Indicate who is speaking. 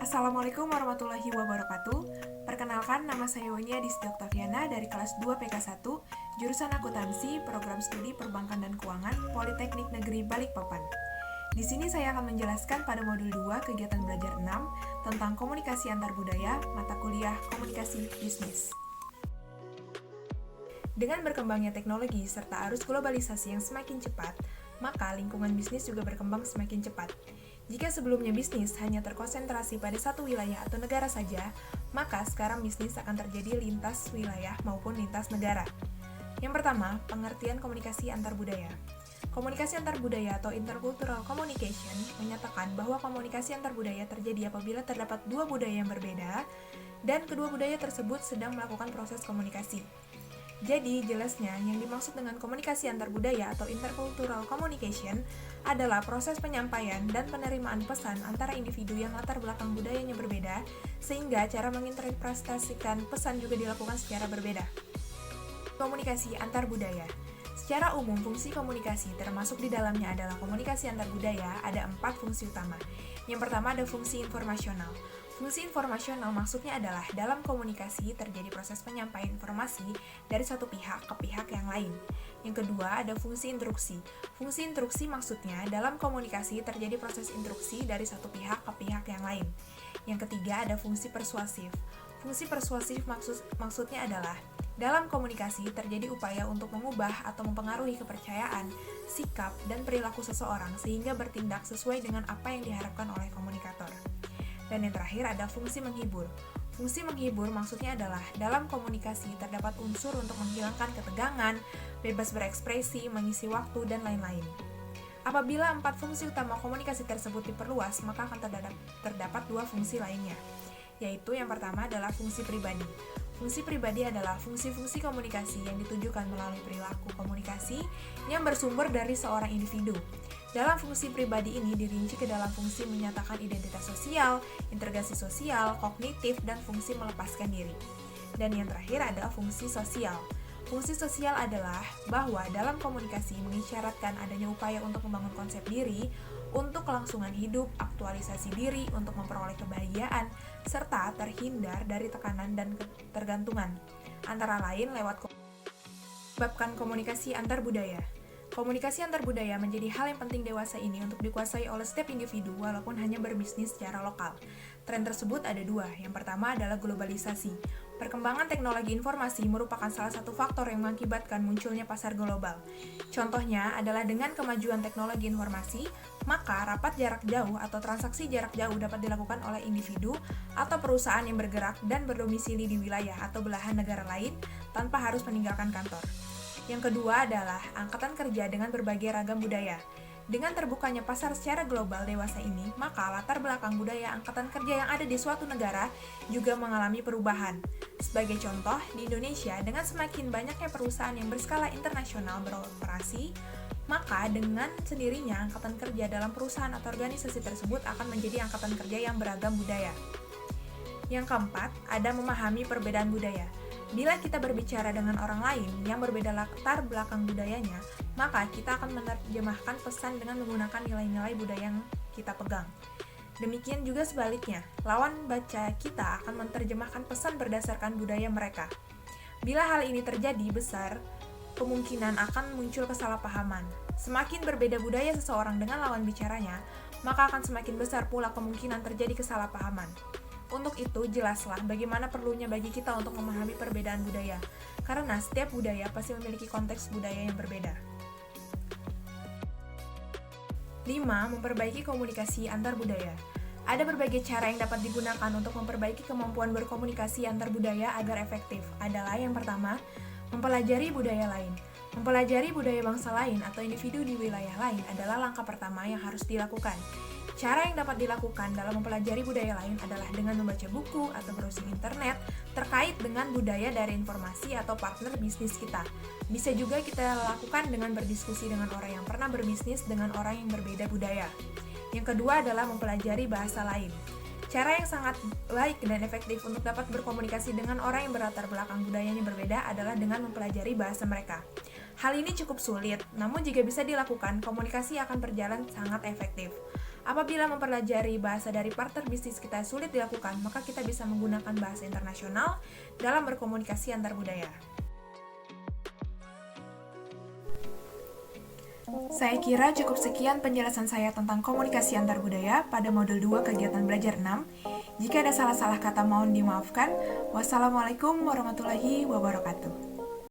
Speaker 1: Assalamualaikum warahmatullahi wabarakatuh. Perkenalkan, nama saya Wania Disti Oktaviana dari kelas 2 PK1, jurusan Akuntansi, Program Studi Perbankan dan Keuangan, Politeknik Negeri Balikpapan. Di sini saya akan menjelaskan pada modul 2 kegiatan belajar 6 tentang komunikasi antar budaya, mata kuliah komunikasi bisnis. Dengan berkembangnya teknologi serta arus globalisasi yang semakin cepat, maka lingkungan bisnis juga berkembang semakin cepat. Jika sebelumnya bisnis hanya terkonsentrasi pada satu wilayah atau negara saja, maka sekarang bisnis akan terjadi lintas wilayah maupun lintas negara. Yang pertama, pengertian komunikasi antar budaya. Komunikasi antar budaya atau intercultural communication menyatakan bahwa komunikasi antar budaya terjadi apabila terdapat dua budaya yang berbeda dan kedua budaya tersebut sedang melakukan proses komunikasi. Jadi, jelasnya yang dimaksud dengan komunikasi antar budaya atau intercultural communication adalah proses penyampaian dan penerimaan pesan antara individu yang latar belakang budayanya berbeda, sehingga cara menginterpretasikan pesan juga dilakukan secara berbeda. Komunikasi antar budaya. Secara umum, fungsi komunikasi termasuk di dalamnya adalah komunikasi antar budaya, ada 4 fungsi utama. Yang pertama ada fungsi informasional. Fungsi informasional maksudnya adalah dalam komunikasi terjadi proses penyampaian informasi dari satu pihak ke pihak yang lain. Yang kedua ada fungsi instruksi. Fungsi instruksi maksudnya dalam komunikasi terjadi proses instruksi dari satu pihak ke pihak yang lain. Yang ketiga ada fungsi persuasif. Fungsi persuasif maksudnya adalah dalam komunikasi terjadi upaya untuk mengubah atau mempengaruhi kepercayaan, sikap, dan perilaku seseorang sehingga bertindak sesuai dengan apa yang diharapkan oleh komunikator. Dan yang terakhir ada fungsi menghibur. Fungsi menghibur maksudnya adalah dalam komunikasi terdapat unsur untuk menghilangkan ketegangan, bebas berekspresi, mengisi waktu, dan lain-lain. Apabila 4 fungsi utama komunikasi tersebut diperluas, maka akan terdapat 2 fungsi lainnya, yaitu yang pertama adalah fungsi pribadi. Fungsi pribadi adalah fungsi-fungsi komunikasi yang ditujukan melalui perilaku komunikasi yang bersumber dari seorang individu. Dalam fungsi pribadi ini dirinci ke dalam fungsi menyatakan identitas sosial, integrasi sosial, kognitif, dan fungsi melepaskan diri. Dan yang terakhir adalah fungsi sosial. Fungsi sosial adalah bahwa dalam komunikasi mengisyaratkan adanya upaya untuk membangun konsep diri, untuk kelangsungan hidup, aktualisasi diri, untuk memperoleh kebahagiaan, serta terhindar dari tekanan dan ketergantungan, antara lain lewat menyebabkan komunikasi antar budaya. Komunikasi antar budaya menjadi hal yang penting dewasa ini untuk dikuasai oleh setiap individu walaupun hanya berbisnis secara lokal. Tren tersebut ada 2. Yang pertama adalah globalisasi. Perkembangan teknologi informasi merupakan salah satu faktor yang mengakibatkan munculnya pasar global. Contohnya adalah dengan kemajuan teknologi informasi, maka rapat jarak jauh atau transaksi jarak jauh dapat dilakukan oleh individu atau perusahaan yang bergerak dan berdomisili di wilayah atau belahan negara lain tanpa harus meninggalkan kantor. Yang kedua adalah angkatan kerja dengan berbagai ragam budaya. Dengan terbukanya pasar secara global dewasa ini, maka latar belakang budaya angkatan kerja yang ada di suatu negara juga mengalami perubahan. Sebagai contoh, di Indonesia dengan semakin banyaknya perusahaan yang berskala internasional beroperasi, maka dengan sendirinya angkatan kerja dalam perusahaan atau organisasi tersebut akan menjadi angkatan kerja yang beragam budaya. Yang keempat, ada memahami perbedaan budaya. Bila kita berbicara dengan orang lain yang berbeda latar belakang budayanya, maka kita akan menerjemahkan pesan dengan menggunakan nilai-nilai budaya yang kita pegang. Demikian juga sebaliknya, lawan baca kita akan menerjemahkan pesan berdasarkan budaya mereka. Bila hal ini terjadi besar, kemungkinan akan muncul kesalahpahaman. Semakin berbeda budaya seseorang dengan lawan bicaranya, maka akan semakin besar pula kemungkinan terjadi kesalahpahaman. Untuk itu, jelaslah bagaimana perlunya bagi kita untuk memahami perbedaan budaya, karena setiap budaya pasti memiliki konteks budaya yang berbeda. 5. Memperbaiki komunikasi antar budaya. Ada berbagai cara yang dapat digunakan untuk memperbaiki kemampuan berkomunikasi antar budaya agar efektif. Adalah yang pertama, mempelajari budaya lain. Mempelajari budaya bangsa lain atau individu di wilayah lain adalah langkah pertama yang harus dilakukan. Cara yang dapat dilakukan dalam mempelajari budaya lain adalah dengan membaca buku atau browsing internet terkait dengan budaya dari informasi atau partner bisnis kita. Bisa juga kita lakukan dengan berdiskusi dengan orang yang pernah berbisnis dengan orang yang berbeda budaya. Yang kedua adalah mempelajari bahasa lain. Cara yang sangat baik dan efektif untuk dapat berkomunikasi dengan orang yang berlatar belakang budayanya berbeda adalah dengan mempelajari bahasa mereka. Hal ini cukup sulit, namun jika bisa dilakukan, komunikasi akan berjalan sangat efektif. Apabila mempelajari bahasa dari partner bisnis kita sulit dilakukan, maka kita bisa menggunakan bahasa internasional dalam berkomunikasi antar budaya. Saya kira cukup sekian penjelasan saya tentang komunikasi antar budaya pada modul 2 kegiatan belajar 6. Jika ada salah-salah kata mohon dimaafkan. Wassalamualaikum warahmatullahi wabarakatuh.